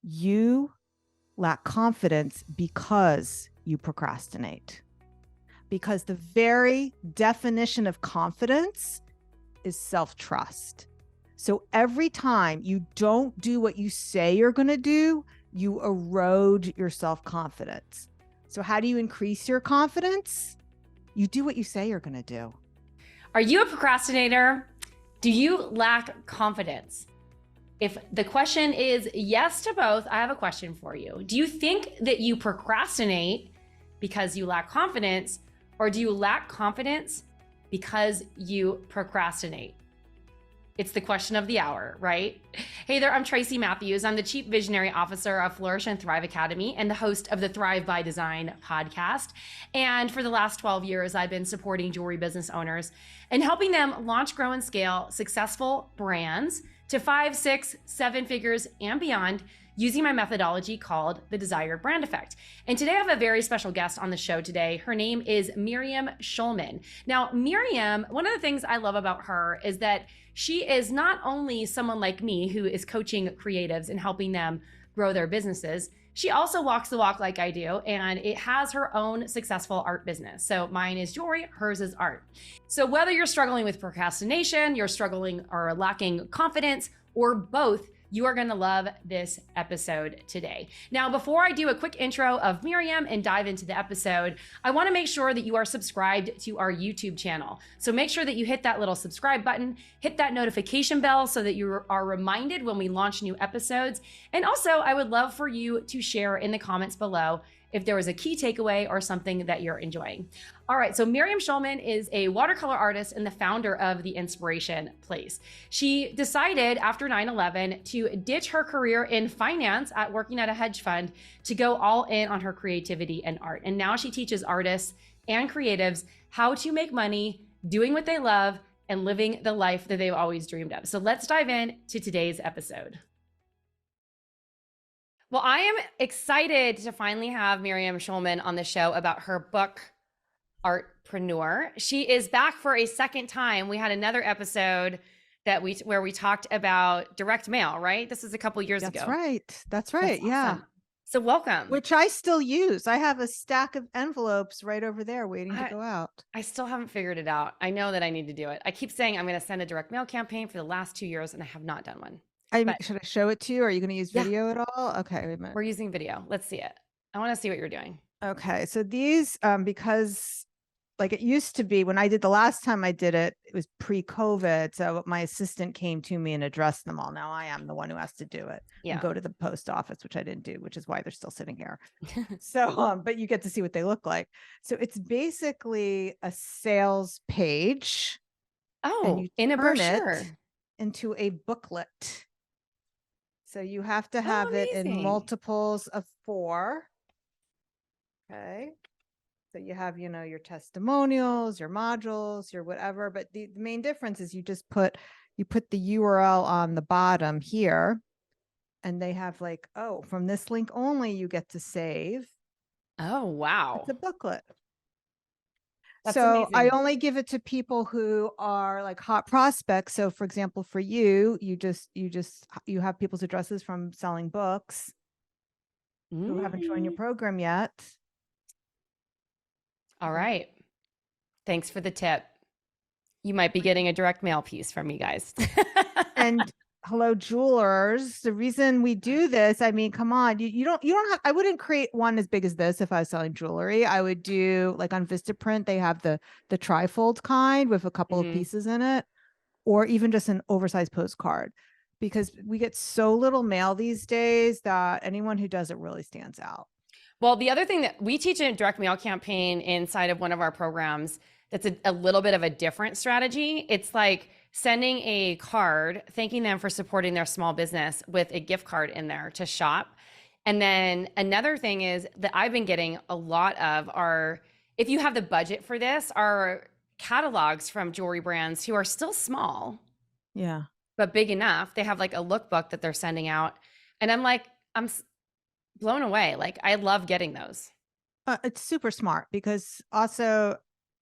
You lack confidence because you procrastinate. Because the very definition of confidence is self-trust. So every time you don't do what you say you're going to do, you erode your self-confidence. So how do you increase your confidence? You do what you say you're going to do. Are you a procrastinator? Do you lack confidence? If the question is yes to both, I have a question for you. Do you think that you procrastinate because you lack confidence, or do you lack confidence because you procrastinate? It's the question of the hour, right? Hey there, I'm Tracy Matthews. I'm the Chief Visionary Officer of Flourish and Thrive Academy and the host of the Thrive by Design podcast. And for the last 12 years, I've been supporting jewelry business owners and helping them launch, grow, and scale successful brands to 5, 6, 7 figures and beyond using my methodology called the Desired Brand Effect. And today I have a very special guest on the show today. Her name is Miriam Schulman. Now, Miriam, one of the things I love about her is that she is not only someone like me who is coaching creatives and helping them grow their businesses, she also walks the walk like I do, and it has her own successful art business. So mine is jewelry, hers is art. So whether you're struggling with procrastination, you're struggling or lacking confidence, or both, you are going to love this episode today. Now, before I do a quick intro of Miriam and dive into the episode, I want to make sure that you are subscribed to our YouTube channel. So make sure that you hit that little subscribe button, hit that notification bell so that you are reminded when we launch new episodes. And also, I would love for you to share in the comments below if there was a key takeaway or something that you're enjoying. All right, so Miriam Schulman is a watercolor artist and the founder of The Inspiration Place. She decided after 9/11 to ditch her career in finance at working at a hedge fund to go all in on her creativity and art. And now she teaches artists and creatives how to make money doing what they love and living the life that they've always dreamed of. So let's dive in to today's episode. Well, I am excited to finally have Miriam Schulman on the show about her book, Artpreneur. She is back for a second time. We had another episode where we talked about direct mail, right? This is a couple years ago. That's right. That's right. Yeah. Awesome. So welcome. Which I still use. I have a stack of envelopes right over there waiting to go out. I still haven't figured it out. I know that I need to do it. I keep saying I'm going to send a direct mail campaign for the last 2 years, and I have not done one. Should I show it to you? Are you going to use video at all? Okay, wait a minute. We're using video. Let's see it. I want to see what you're doing. Okay, so these, because like it used to be when I did the last time I did it, it was pre-COVID. So my assistant came to me and addressed them all. Now I am the one who has to do it. Yeah. And go to the post office, which I didn't do, which is why they're still sitting here. So, but you get to see what they look like. So it's basically a sales page. Oh, in a brochure. Into a booklet. So you have to have it in multiples of 4. Okay. So you have, your testimonials, your modules, your whatever. But the main difference is you put the URL on the bottom here. And they have like, oh, from this link only, you get to save. Oh, wow. It's a booklet. That's so amazing. I only give it to people who are like hot prospects. So for example, for you have people's addresses from selling books who haven't joined your program yet. All right. Thanks for the tip. You might be getting a direct mail piece from me guys. And hello, jewelers. The reason we do this, I mean, come on, you don't have, I wouldn't create one as big as this if I was selling jewelry. I would do like on Vistaprint, they have the trifold kind with a couple of pieces in it, or even just an oversized postcard, because we get so little mail these days that anyone who does it really stands out. Well, the other thing that we teach in a direct mail campaign inside of one of our programs, that's a little bit of a different strategy. It's like sending a card, thanking them for supporting their small business with a gift card in there to shop. And then another thing is that I've been getting a lot of are, if you have the budget for this, are catalogs from jewelry brands who are still small. Yeah. But big enough. They have like a lookbook that they're sending out. And I'm blown away. Like I love getting those. It's super smart because also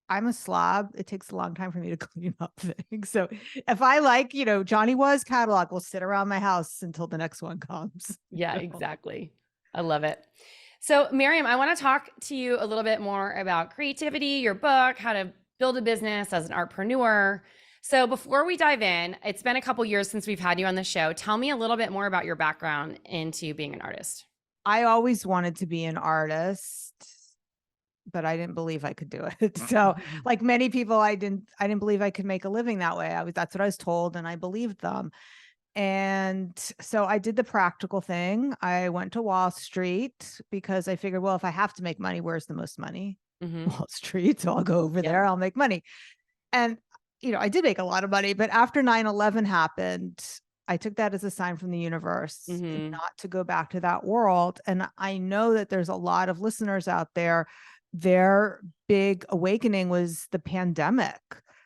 I'm a slob. It takes a long time for me to clean up things. So if I like, Johnny Was catalog will sit around my house until the next one comes. Yeah, exactly. I love it. So, Miriam, I want to talk to you a little bit more about creativity, your book, how to build a business as an artpreneur. So, before we dive in, it's been a couple years since we've had you on the show. Tell me a little bit more about your background into being an artist. I always wanted to be an artist, but I didn't believe I could do it. So like many people, I didn't believe I could make a living that way. That's what I was told, and I believed them. And so I did the practical thing. I went to Wall Street because I figured, well, if I have to make money, where's the most money? Wall Street. So I'll go over there, I'll make money. And, I did make a lot of money, but after 9/11 happened, I took that as a sign from the universe not to go back to that world. And I know that there's a lot of listeners out there, their big awakening was the pandemic.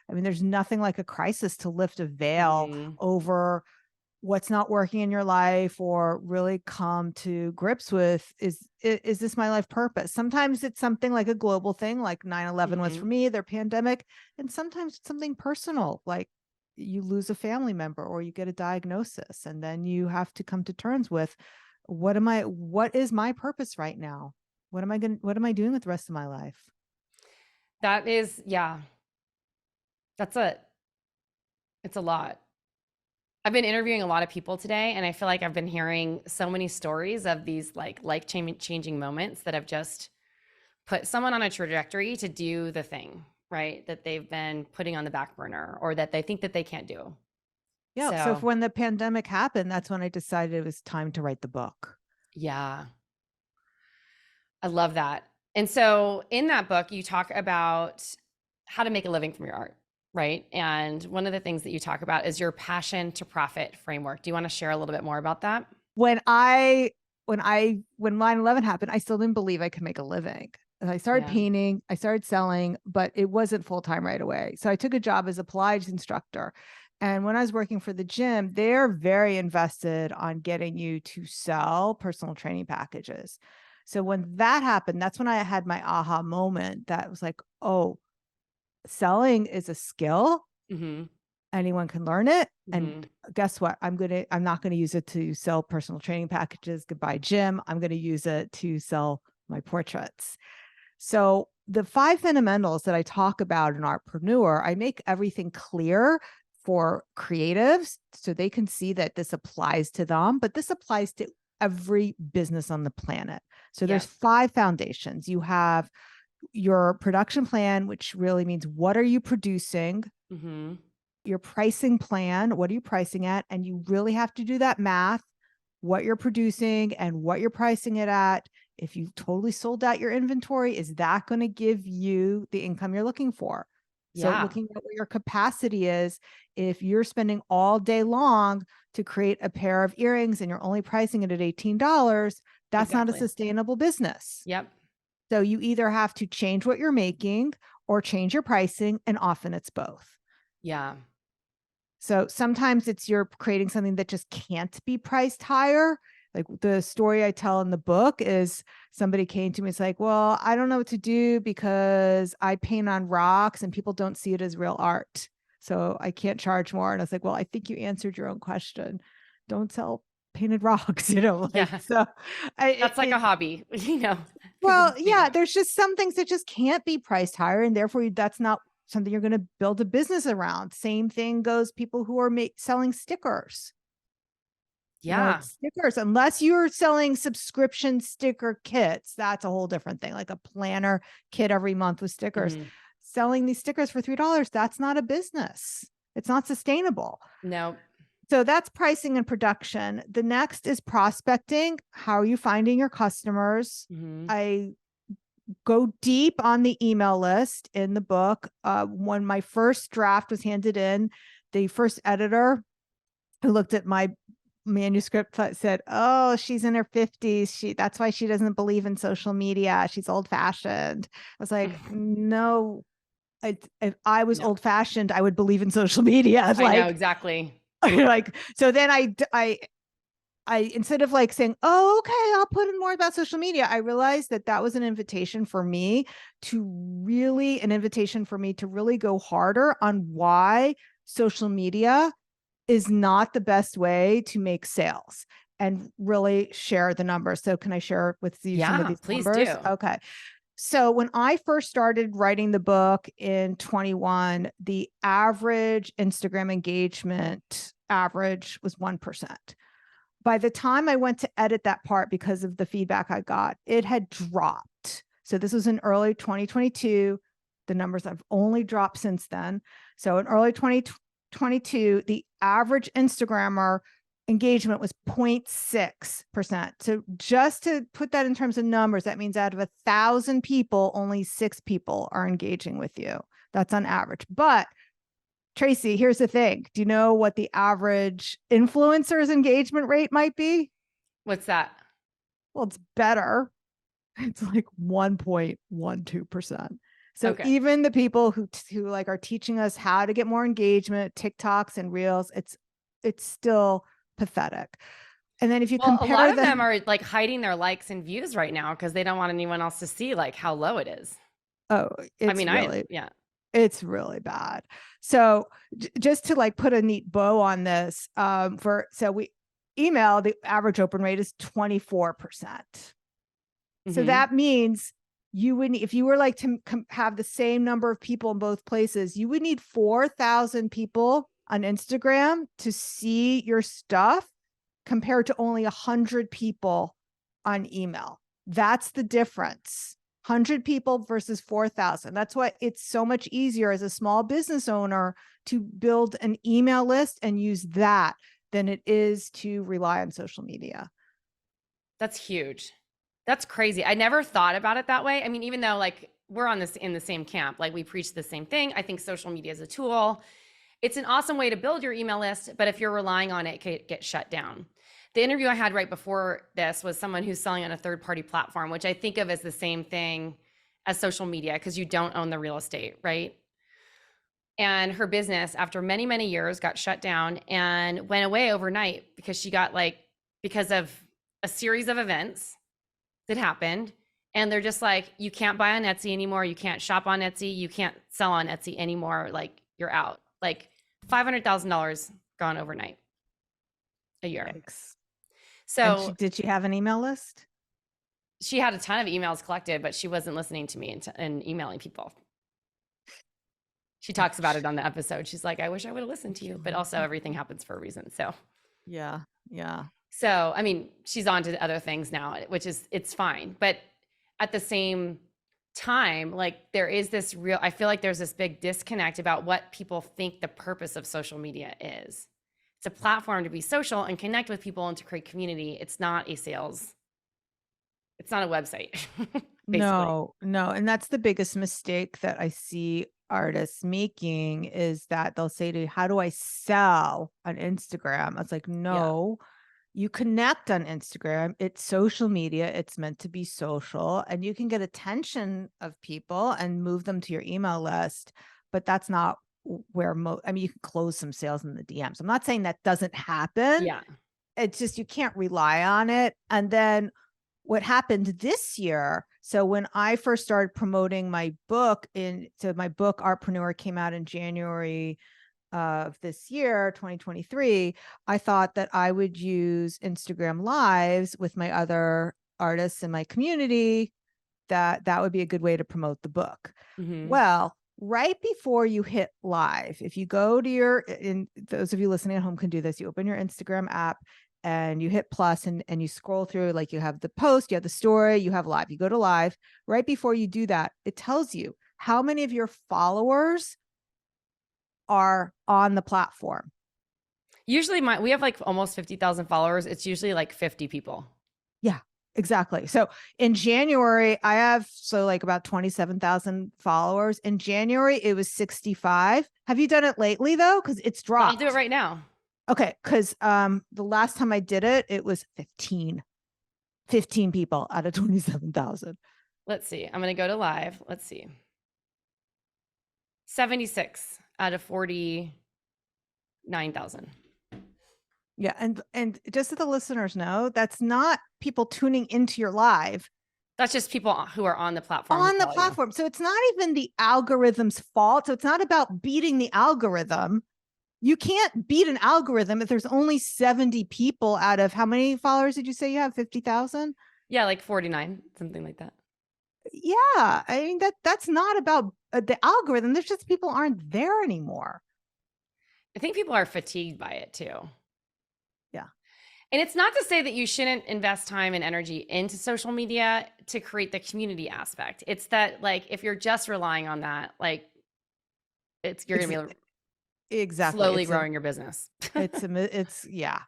I mean, there's nothing like a crisis to lift a veil over what's not working in your life, or really come to grips with, is this my life purpose? Sometimes it's something like a global thing, like 9/11 was for me, their pandemic. And sometimes it's something personal, like you lose a family member or you get a diagnosis, and then you have to come to terms with, what is my purpose right now? What am I doing with the rest of my life? That is, yeah. It's a lot. I've been interviewing a lot of people today, and I feel like I've been hearing so many stories of these like life-changing moments that have just put someone on a trajectory to do the thing, right? That they've been putting on the back burner, or that they think that they can't do. Yeah. So when the pandemic happened, that's when I decided it was time to write the book. Yeah. I love that. And so in that book, you talk about how to make a living from your art, right? And one of the things that you talk about is your passion to profit framework. Do you want to share a little bit more about that? When 9/11 happened, I still didn't believe I could make a living. And I started painting, I started selling, but it wasn't full-time right away. So I took a job as a Pilates instructor. And when I was working for the gym, they're very invested on getting you to sell personal training packages. So when that happened, that's when I had my aha moment that was like, oh, selling is a skill. Anyone can learn it. And guess what? I'm not going to use it to sell personal training packages. Goodbye, gym. I'm going to use it to sell my portraits. So the 5 fundamentals that I talk about in Artpreneur, I make everything clear for creatives so they can see that this applies to them, but this applies to every business on the planet. So there's 5 foundations. You have your production plan, which really means what are you producing? Your pricing plan, what are you pricing at? And you really have to do that math, what you're producing and what you're pricing it at. If you totally sold out your inventory, is that going to give you the income you're looking for? So looking at what your capacity is, if you're spending all day long to create a pair of earrings and you're only pricing it at $18, that's not a sustainable business. So you either have to change what you're making or change your pricing, and often it's both. So sometimes it's you're creating something that just can't be priced higher. Like the story I tell in the book is somebody came to me, it's like, well, I don't know what to do because I paint on rocks and people don't see it as real art. So I can't charge more. And I was like, well, I think you answered your own question. Don't sell painted rocks, So that's like a hobby, Well, yeah, there's just some things that just can't be priced higher. And therefore that's not something you're going to build a business around. Same thing goes people who are selling stickers. Stickers, unless you're selling subscription sticker kits, that's a whole different thing, like a planner kit every month with stickers. Selling these stickers for $3, that's not a business. It's not sustainable. No. So that's pricing and production. The next is prospecting. How are you finding your customers? I go deep on the email list in the book. When my first draft was handed in, the first editor who looked at my manuscript said, oh, she's in her 50s. That's why she doesn't believe in social media. She's old fashioned. I was like, no, if I was old fashioned, I would believe in social media. I know, exactly. So then I instead of like saying, oh, okay, I'll put in more about social media, I realized that that was an invitation for me to really go harder on why social media is not the best way to make sales and really share the numbers. So can I share with you some of Yeah, these please numbers? do. Okay. So when I first started writing the book in 21, the average Instagram engagement average was 1%. By the time I went to edit that part, because of the feedback I got, it had dropped. So this was in early 2022. The numbers have only dropped since then. So in early 2022, the average Instagrammer engagement was 0.6%. So just to put that in terms of numbers, that means out of 1,000 people, only 6 people are engaging with you. That's on average. But Tracy, here's the thing. Do you know what the average influencer's engagement rate might be? What's that? Well, it's better. It's like 1.12%. So Okay. even the people who like are teaching us how to get more engagement, TikToks and Reels, it's still pathetic. And then if you Well, a lot compare of them them, are like hiding their likes and views right now because they don't want anyone else to see like how low it is. oh, I mean, yeah. it's really bad. So just to like put a neat bow on this, we email, the average open rate is 24%. So Mm-hmm. that means you would, if you were like to have the same number of people in both places, you would need 4,000 people on Instagram to see your stuff compared to only 100 people on email. That's the difference. 100 people versus 4,000. That's why it's so much easier as a small business owner to build an email list and use that than it is to rely on social media. That's huge. That's crazy. I never thought about it that way. I mean, even though like we're on this in the same camp, like we preach the same thing. I think social media is a tool. It's an awesome way to build your email list, but if you're relying on it, it can get shut down. The interview I had right before this was someone who's selling on a third-party platform, which I think of as the same thing as social media because you don't own the real estate, right? And her business, after many, many years, got shut down and went away overnight because because of a series of events that happened. And they're just like, you can't buy on Etsy anymore. You can't shop on Etsy. You can't sell on Etsy anymore. Like you're out. Like $500,000 gone overnight, a year. Yikes. And So did she have an email list? she had a ton of emails collected, but she wasn't listening to me and emailing people. She talks about it on the episode. She's like, I wish I would have listened to you, but also everything happens for a reason. So yeah. So, I mean, she's on to other things now, it's fine. But at the same time, like there is I feel like there's this big disconnect about what people think the purpose of social media is. It's a platform to be social and connect with people and to create community. It's not it's not a website, basically. No. And that's the biggest mistake that I see artists making is that they'll say to you, how do I sell on Instagram? I was like, no, you connect on Instagram. It's social media. It's meant to be social and you can get attention of people and move them to your email list, but that's not where I mean, you can close some sales in the DMs. I'm not saying that doesn't happen. Yeah. It's just, you can't rely on it. And then what happened this year, so when I first started promoting my book my book Artpreneur came out in January of this year, 2023, I thought that I would use Instagram lives with my other artists in my community, that would be a good way to promote the book. Mm-hmm. Well, right before you hit live, if you go to those of you listening at home can do this, you open your Instagram app and you hit plus and you scroll through, like you have the post, you have the story, you have live, you go to live. Right before you do that, it tells you how many of your followers are on the platform. Usually we have like almost 50,000 followers. It's usually like 50 people. Yeah, exactly. So in January, I have like about 27,000 followers. In January, it was 65. Have you done it lately though? Because it's dropped. I'll do it right now. Okay, because the last time I did it, it was 15 people out of 27,000. Let's see. I'm going to go to live. Let's see. 76 out of 49,000. Yeah. And just so the listeners know, that's not people tuning into your live That's just people who are on the platform who on the follow you. platform. So it's not even the algorithm's fault. So it's not about beating the algorithm. You can't beat an algorithm if there's only 70 people out of how many followers did you say you have? 50,000? Yeah, like 49, something like that. Yeah. I mean, that's not about the algorithm. There's just people aren't there anymore. I think people are fatigued by it too. Yeah. And it's not to say that you shouldn't invest time and energy into social media to create the community aspect. It's that, like, if you're just relying on that, like, you're Ex- going to be exactly. slowly growing your business. Yeah.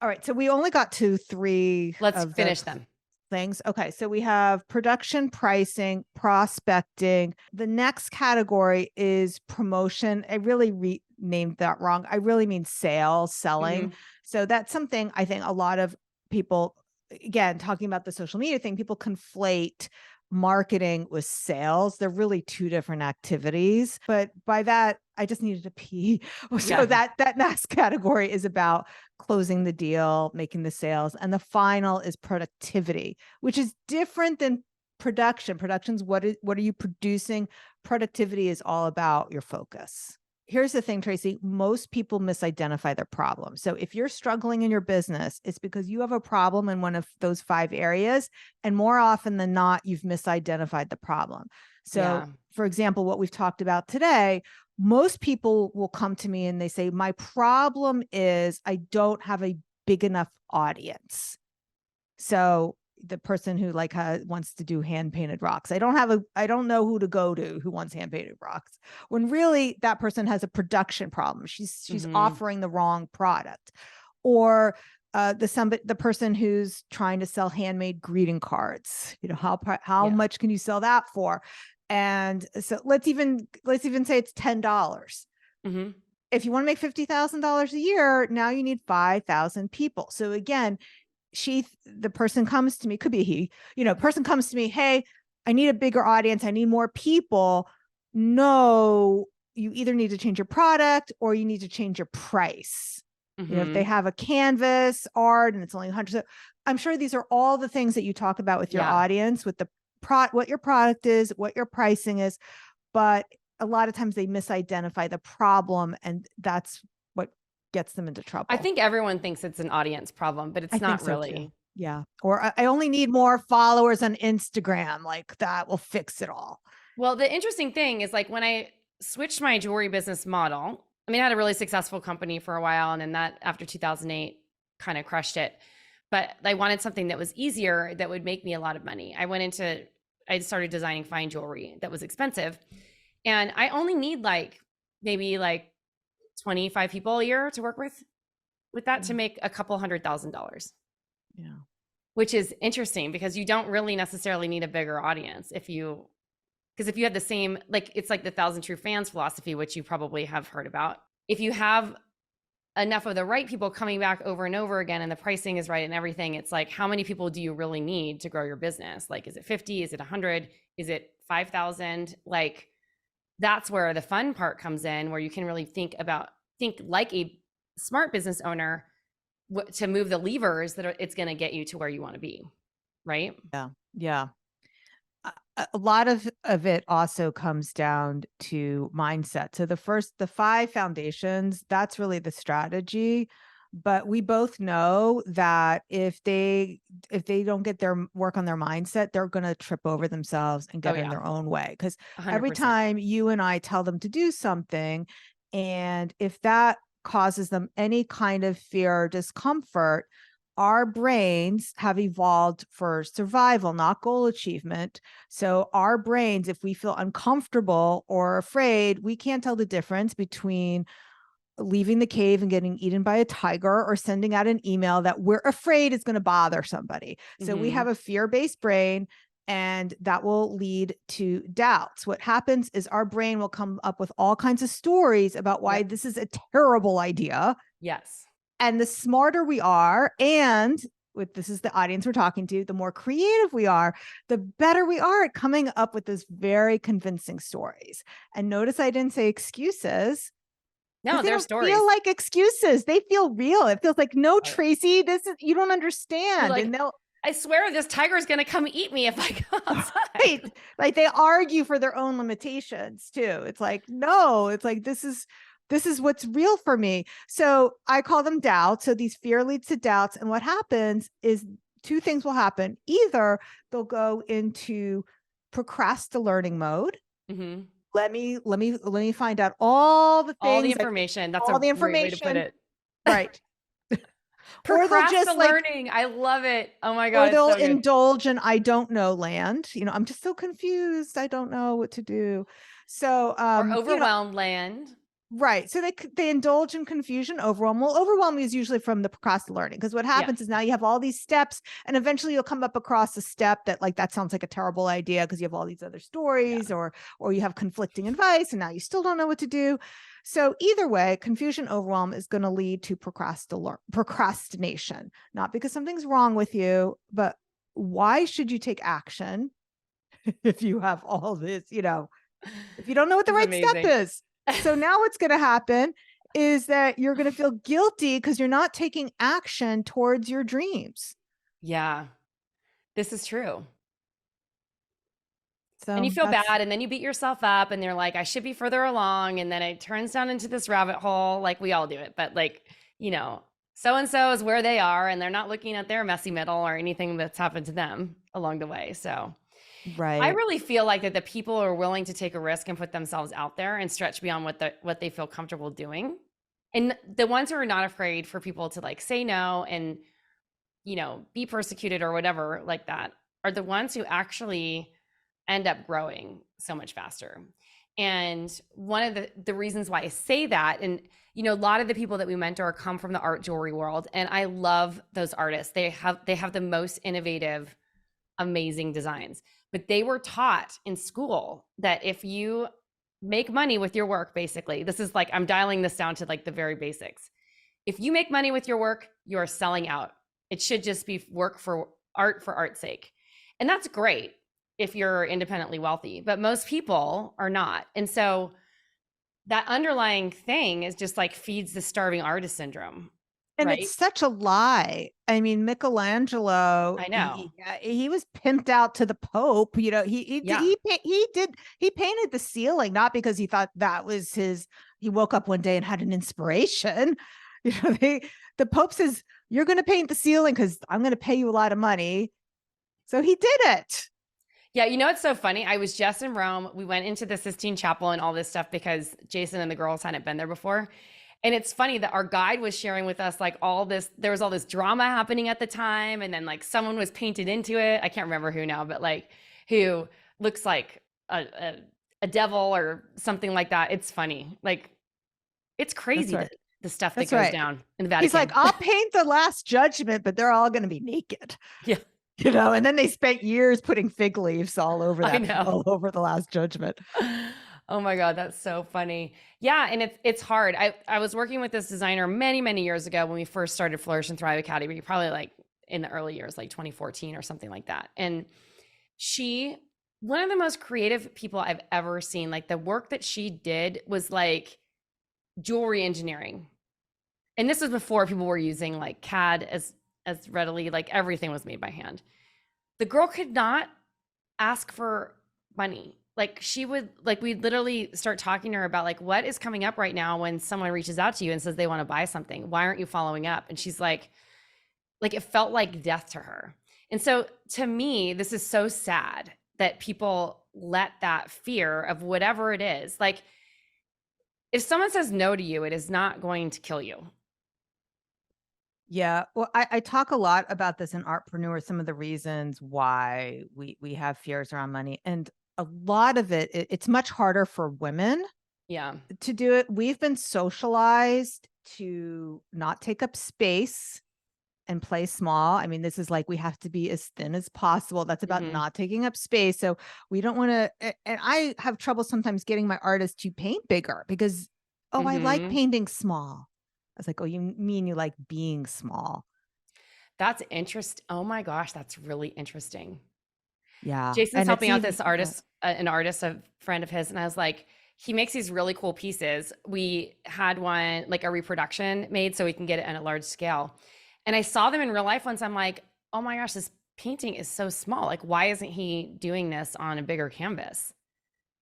All right. So we only got to three Let's of the finish them. things. Okay. So we have production, pricing, prospecting. The next category is promotion. I really named that wrong. I really mean sales, selling. Mhm. So that's something I think a lot of people, again, talking about the social media thing, people conflate marketing with sales. They're really two different activities. But by that, I just needed to pee. So Yeah. that next category is about closing the deal, making the sales. And the final is productivity, which is different than production. Production's what are you producing? Productivity is all about your focus. Here's the thing, Tracy, most people misidentify their problem. So if you're struggling in your business, it's because you have a problem in one of those 5 areas. And more often than not, you've misidentified the problem. So, Yeah. for example, what we've talked about today, most people will come to me and they say, my problem is I don't have a big enough audience. So the person who wants to do hand painted rocks, I don't know who to go to who wants hand painted rocks, when really that person has a production problem. She's offering the wrong product. Or the person who's trying to sell handmade greeting cards, how much can you sell that for? And so let's even say it's $10. Mm-hmm. If you want to make $50,000 a year, now you need 5,000 people. So again, the person comes to me, could be he, person comes to me, hey, I need a bigger audience. I need more people. No, you either need to change your product or you need to change your price. If they have a canvas art and it's only 100, I'm sure these are all the things that you talk about with your audience, with what your product is, what your pricing is. But a lot of times they misidentify the problem, and that's what gets them into trouble. I think everyone thinks it's an audience problem, but it's not really. Too. Yeah. Or I only need more followers on Instagram. Like that will fix it all. Well, the interesting thing is, like, when I switched my jewelry business model, I mean, I had a really successful company for a while, and then that after 2008 kind of crushed it. But I wanted something that was easier, that would make me a lot of money. I started designing fine jewelry that was expensive. And I only need maybe 25 people a year to work with that to make a couple $100,000. Yeah. Which is interesting because you don't really necessarily need a bigger audience because if you had the same, it's like the 1,000 True Fans philosophy, which you probably have heard about. If you have enough of the right people coming back over and over again, and the pricing is right and everything, it's like, how many people do you really need to grow your business? Like, is it 50? Is it 100? Is it 5,000? Like, that's where the fun part comes in, where you can really think like a smart business owner to move the levers that it's going to get you to where you want to be. Right? Yeah. Yeah. A lot of it also comes down to mindset. So the 5 foundations, that's really the strategy. But we both know that if they don't get their work on their mindset, they're going to trip over themselves and get in their own way. Because every time you and I tell them to do something, and if that causes them any kind of fear or discomfort, our brains have evolved for survival, not goal achievement. So our brains, if we feel uncomfortable or afraid, we can't tell the difference between leaving the cave and getting eaten by a tiger or sending out an email that we're afraid is going to bother somebody. So we have a fear-based brain, and that will lead to doubts. What happens is our brain will come up with all kinds of stories about why this is a terrible idea. Yes. And the smarter we are, and this is the audience we're talking to, the more creative we are, the better we are at coming up with this very convincing stories. And notice I didn't say excuses. No, because they their don't stories. feel like excuses. They feel real. It feels like, no, Right. Tracy, you don't You're understand. like, And they'll, I swear this tiger is going to come eat me if I go outside. right. Like they argue for their own limitations too. It's like, no, it's like, this is what's real for me. So I call them doubts. So these fear leads to doubts. And what happens is two things will happen. Either they'll go into procrastinating mode. Mm-hmm. Let me find out all the All the things, information. That's all a the great way to put information. it. Right. Or they'll just like, Procrastinating. I love it. Oh my or God, it's they'll so good. indulge in I don't know land. I'm just so confused. I don't know what to do. So, Or overwhelmed land. right. So they indulge in confusion, overwhelm. Well, overwhelm is usually from the procrastinating, because what Yeah. happens is now you have all these steps, and eventually you'll come up across a step that, like, that sounds like a terrible idea because you have all these other stories, Yeah. or you have conflicting advice, and now you still don't know what to do. So either way, confusion, overwhelm is going to lead to procrastination, not because something's wrong with you, but why should you take action if you have all this, if you don't know what the This is right step amazing. is? So now what's going to happen is that you're going to feel guilty because you're not taking action towards your dreams. Yeah, this is true. And you So feel that's bad, and then you beat yourself up, and they're like, I should be further along. And then it turns down into this rabbit hole. Like we all do it. But like, so and so is where they are, and they're not looking at their messy middle or anything that's happened to them along the way. So I right. really feel like that the people are willing to take a risk and put themselves out there and stretch beyond what they feel comfortable doing. And the ones who are not afraid for people to like say no and, be persecuted or whatever like that are the ones who actually end up growing so much faster. And one of the reasons why I say that, and a lot of the people that we mentor come from the art jewelry world, and I love those artists. They have the most innovative, amazing designs. But they were taught in school that if you make money with your work, basically, this is like, I'm dialing this down to like the very basics. If you make money with your work, you are selling out. It should just be work for art's sake. And that's great if you're independently wealthy, but most people are not. And so that underlying thing is just like feeds the starving artist syndrome, And it's right? such a lie. I mean, Michelangelo, I know. he was pimped out to the Pope. Yeah. He painted the ceiling not because he thought that was his. He woke up one day and had an inspiration. The Pope says, "You're going to paint the ceiling because I'm going to pay you a lot of money." So he did it. Yeah, it's so funny. I was just in Rome. We went into the Sistine Chapel and all this stuff because Jason and the girls hadn't been there before. And it's funny that our guide was sharing with us like there was all this drama happening at the time. And then like someone was painted into it. I can't remember who now, but like who looks like a devil or something like that. It's funny. Like it's crazy Right. the stuff that That's goes right. down in the Vatican. He's like, I'll paint the Last Judgment, but they're all going to be naked. Yeah. And then they spent years putting fig leaves all over I that, know. all over the Last Judgment. Oh my God, that's so funny. Yeah, and it's hard. I was working with this designer many, many years ago when we first started Flourish and Thrive Academy, probably like in the early years, like 2014 or something like that. And one of the most creative people I've ever seen. Like the work that she did was like jewelry engineering. And this was before people were using like CAD as readily, like everything was made by hand. The girl could not ask for money. Like we'd literally start talking to her about like, what is coming up right now when someone reaches out to you and says they want to buy something? Why aren't you following up? And she's like it felt like death to her. And so to me, this is so sad that people let that fear of whatever it is, like if someone says no to you, it is not going to kill you. Yeah. Well, I talk a lot about this in Artpreneur, some of the reasons why we have fears around money. And a lot of it's much harder for women to do it. We've been socialized to not take up space and play small. I mean, this is like, we have to be as thin as possible. That's about not taking up space. So we don't want to, and I have trouble sometimes getting my artists to paint bigger because, I like painting small. I was like, oh, you mean you like being small? That's interesting. Oh my gosh, that's really interesting. Yeah. Jason's And helping out this artist, a friend of his. And I was like, he makes these really cool pieces. We had one, like a reproduction made so we can get it on a large scale. And I saw them in real life once. I'm like, oh my gosh, this painting is so small. Like, why isn't he doing this on a bigger canvas?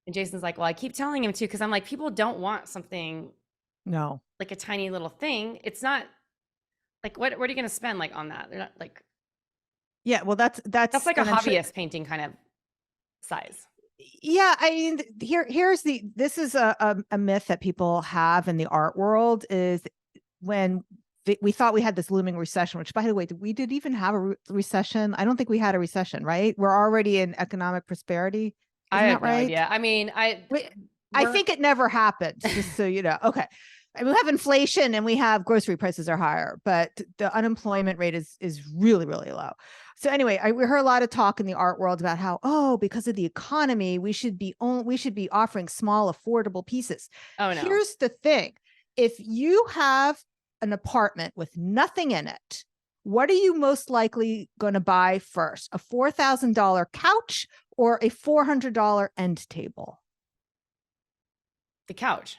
And Jason's like, well, I keep telling him to, because I'm like, people don't want something No. like a tiny little thing. It's not like, what are you going to spend like on that? They're not like, Yeah. Well, that's like a and I'm sure, hobbyist painting kind of size. yeah, I mean, this is a myth that people have in the art world is when we thought we had this looming recession, which by the way, we did even have a recession. I don't think we had a recession, right? We're already in economic prosperity. I Isn't have that no right? idea. I mean, I think it never happened, just so you know. Okay. We have inflation and we have grocery prices are higher, but the unemployment rate is really, really low. So anyway, we heard a lot of talk in the art world about how, oh, because of the economy, we should be offering small, affordable pieces. Oh no. Here's the thing. If you have an apartment with nothing in it, what are you most likely going to buy first? A $4,000 couch or a $400 end table? The couch.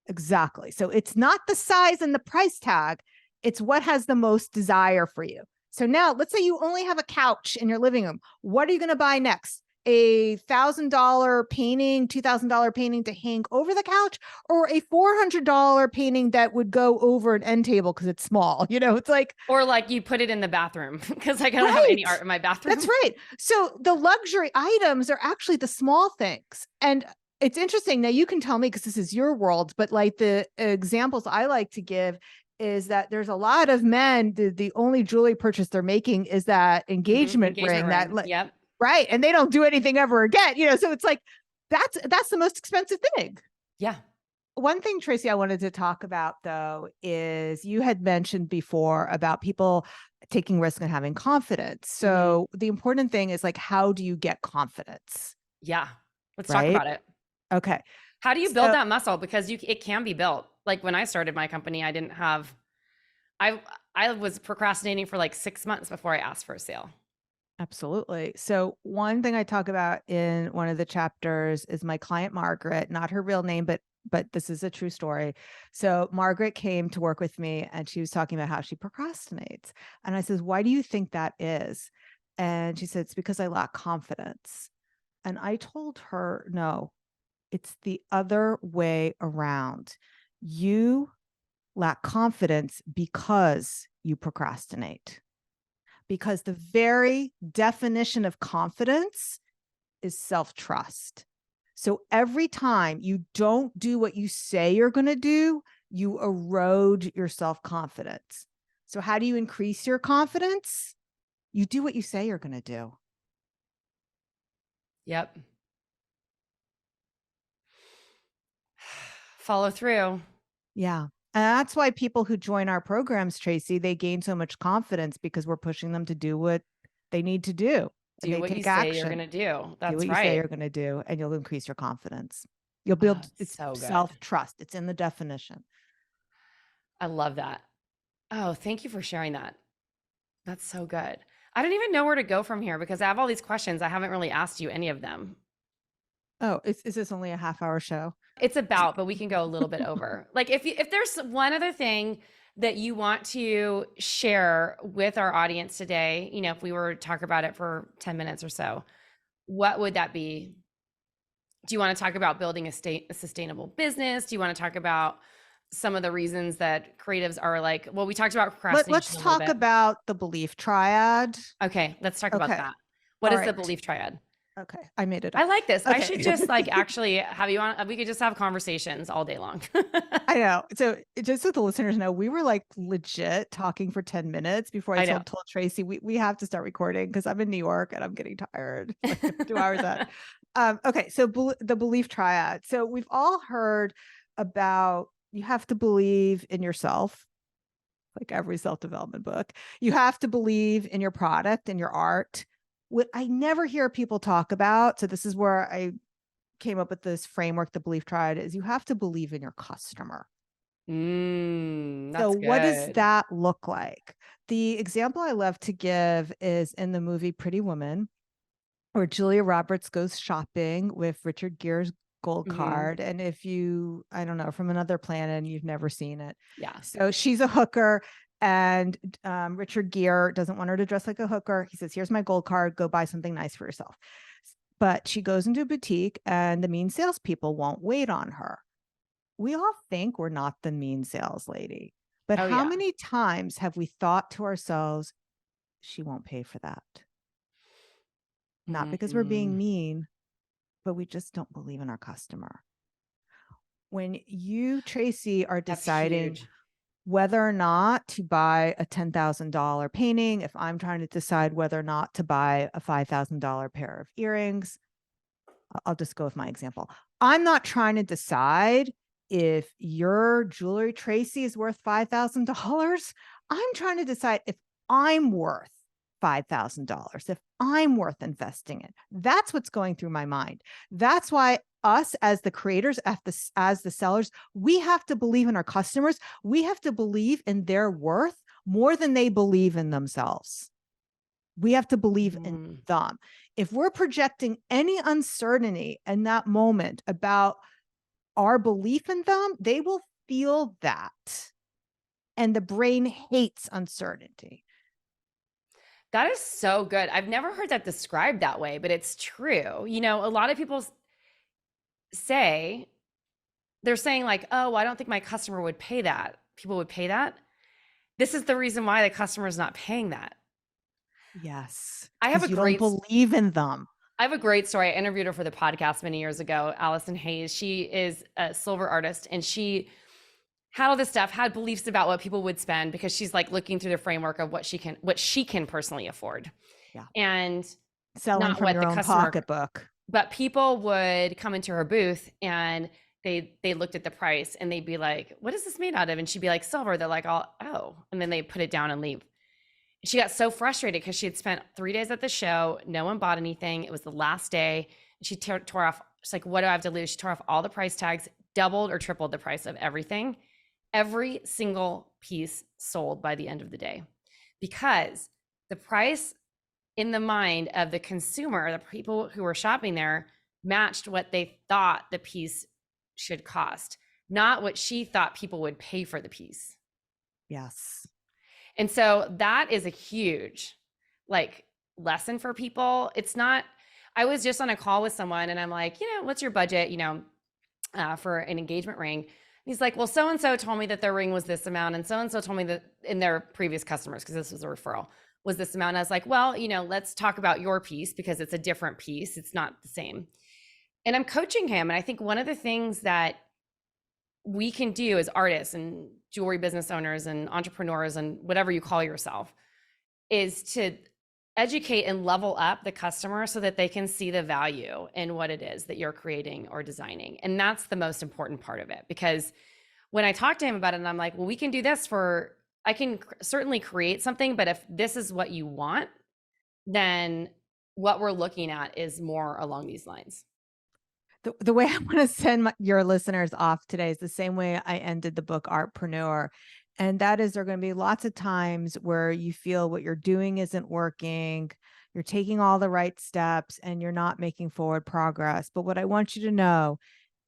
Exactly. So it's not the size and the price tag, it's what has the most desire for you. So now let's say you only have a couch in your living room. What are you going to buy next? A $1,000 painting, $2,000 painting to hang over the couch, or a $400 painting that would go over an end table because it's small? You know, it's like, or like you put it in the bathroom because I don't have any art in my bathroom. That's right. So the luxury items are actually the small things. And it's interesting. Now you can tell me because this is your world, but like the examples I like to give is that there's a lot of men, the only jewelry purchase they're making is that engagement ring. That yep. Right. And they don't do anything ever again, you know, so it's like, that's the most expensive thing. Yeah. One thing, Tracy, I wanted to talk about though, is you had mentioned before about people taking risk and having confidence. So the important thing is like, how do you get confidence? Yeah. Let's talk about it. Okay. How do you build that muscle? Because it can be built. Like when I started my company, I was procrastinating for like 6 months before I asked for a sale. Absolutely. So one thing I talk about in one of the chapters is my client, Margaret, not her real name, but this is a true story. So Margaret came to work with me and she was talking about how she procrastinates. And I says, why do you think that is? And she said, it's because I lack confidence. And I told her, no, it's the other way around. You lack confidence because you procrastinate. Because the very definition of confidence is self-trust. So every time you don't do what you say you're going to do, you erode your self-confidence. So how do you increase your confidence? You do what you say you're going to do. Yep. Follow through. Yeah. And that's why people who join our programs, Tracy, they gain so much confidence because we're pushing them to do what they need to do. Do what you say you're going to do. That's right. Do what you say you're going to do, and you'll increase your confidence. You'll build self-trust. It's in the definition. I love that. Oh, thank you for sharing that. That's so good. I don't even know where to go from here because I have all these questions. I haven't really asked you any of them. Oh, is this only a half-hour show? It's about, but we can go a little bit over. Like if there's one other thing that you want to share with our audience today, you know, if we were to talk about it for 10 minutes or so, what would that be? Do you want to talk about building a sustainable business? Do you want to talk about some of the reasons that creatives are like, well, we talked about procrastination. Let's talk about the Belief Triad. Okay, let's talk about that. What is the Belief Triad? Okay, I made it up. I like this. Okay. I should just like actually have you on. We could just have conversations all day long. I know. So just so the listeners know, we were like legit talking for 10 minutes before I told Tracy we have to start recording because I'm in New York and I'm getting tired. Like 2 hours out. Okay, so the Belief Triad. So we've all heard about you have to believe in yourself, like every self-development book. You have to believe in your product and your art. What I never hear people talk about, so this is where I came up with this framework, the Belief Triad, is you have to believe in your customer. That's good. What does that look like? The example I love to give is in the movie Pretty Woman, where Julia Roberts goes shopping with Richard Gere's gold card. And if you, I don't know, from another planet and you've never seen it. Yeah. So she's a hooker, and Richard Gere doesn't want her to dress like a hooker. He says, here's my gold card, go buy something nice for yourself. But she goes into a boutique and the mean salespeople won't wait on her. We all think we're not the mean sales lady, but how many times have we thought to ourselves, she won't pay for that? Not because we're being mean, but we just don't believe in our customer. When you, Tracy, are deciding whether or not to buy a $10,000 painting, if I'm trying to decide whether or not to buy a $5,000 pair of earrings, I'll just go with my example. I'm not trying to decide if your jewelry, Tracy, is worth $5,000. I'm trying to decide if I'm worth $5,000, if I'm worth investing in. That's what's going through my mind. That's why us as the creators, as the sellers, we have to believe in our customers. We have to believe in their worth more than they believe in themselves. We have to believe in them. If we're projecting any uncertainty in that moment about our belief in them, they will feel that. And the brain hates uncertainty. That is so good. I've never heard that described that way, but it's true. You know, a lot of people say, they're saying like, oh, I don't think my customer would pay that. People would pay that. This is the reason why the customer is not paying that. Yes. I have you don't believe in them. I have a great story. I interviewed her for the podcast many years ago, Alison Hayes. She is a silver artist, and she had all this stuff, had beliefs about what people would spend because she's like looking through the framework of what she can personally afford. Yeah. And selling from your own pocketbook. But people would come into her booth and they looked at the price and they'd be like, what is this made out of? And she'd be like, silver. They're like, oh. And then they put it down and leave. She got so frustrated because she had spent 3 days at the show. No one bought anything. It was the last day. She tore off. She's like, what do I have to lose? She tore off all the price tags, doubled or tripled the price of everything. Every single piece sold by the end of the day, because the price in the mind of the consumer, the people who were shopping there, matched what they thought the piece should cost, not what she thought people would pay for the piece. Yes. And so that is a huge lesson for people. It's not, I was just on a call with someone and I'm like, what's your budget, for an engagement ring? He's like, well, so-and-so told me that their ring was this amount. And so-and-so told me that in their previous customers, because this was a referral, was this amount. And I was like, well, let's talk about your piece because it's a different piece. It's not the same. And I'm coaching him. And I think one of the things that we can do as artists and jewelry business owners and entrepreneurs and whatever you call yourself is to educate and level up the customer so that they can see the value in what it is that you're creating or designing. And that's the most important part of it, because when I talk to him about it and I'm like, well, we can do this I can certainly create something, but if this is what you want, then what we're looking at is more along these lines. The way I want to send your listeners off today is the same way I ended the book Artpreneur. And that is, there are going to be lots of times where you feel what you're doing isn't working, you're taking all the right steps, and you're not making forward progress. But what I want you to know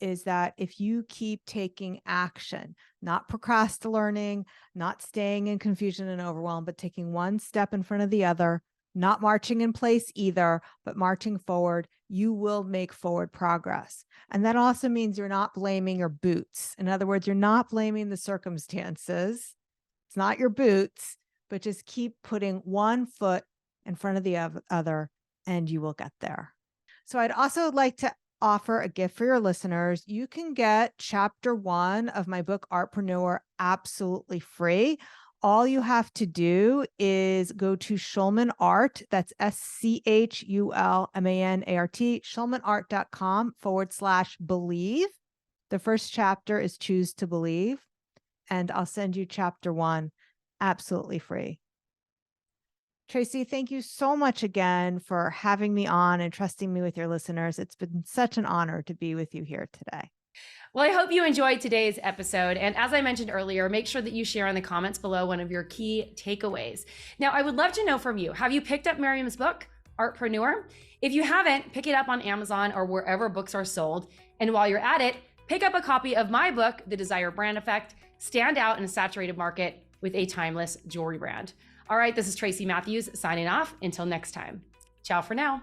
is that if you keep taking action, not procrastinating, not staying in confusion and overwhelm, but taking one step in front of the other, not marching in place either, but marching forward, you will make forward progress. And that also means you're not blaming your boots. In other words, you're not blaming the circumstances. It's not your boots, but just keep putting one foot in front of the other, and you will get there. So I'd also like to offer a gift for your listeners. You can get chapter 1 of my book, Artpreneur, absolutely free. All you have to do is go to Schulman Art. That's SCHULMANART, schulmanart.com/believe. The first chapter is Choose to Believe. And I'll send you chapter 1 absolutely free. Tracy, thank you so much again for having me on and trusting me with your listeners. It's been such an honor to be with you here today. Well, I hope you enjoyed today's episode. And as I mentioned earlier, make sure that you share in the comments below one of your key takeaways. Now, I would love to know from you, have you picked up Miriam's book, Artpreneur? If you haven't, pick it up on Amazon or wherever books are sold And while you're at it, pick up a copy of my book, The Desire Brand Effect: Stand Out in a Saturated Market with a Timeless Jewelry Brand. All right, this is Tracy Matthews signing off. Until next time. Ciao for now.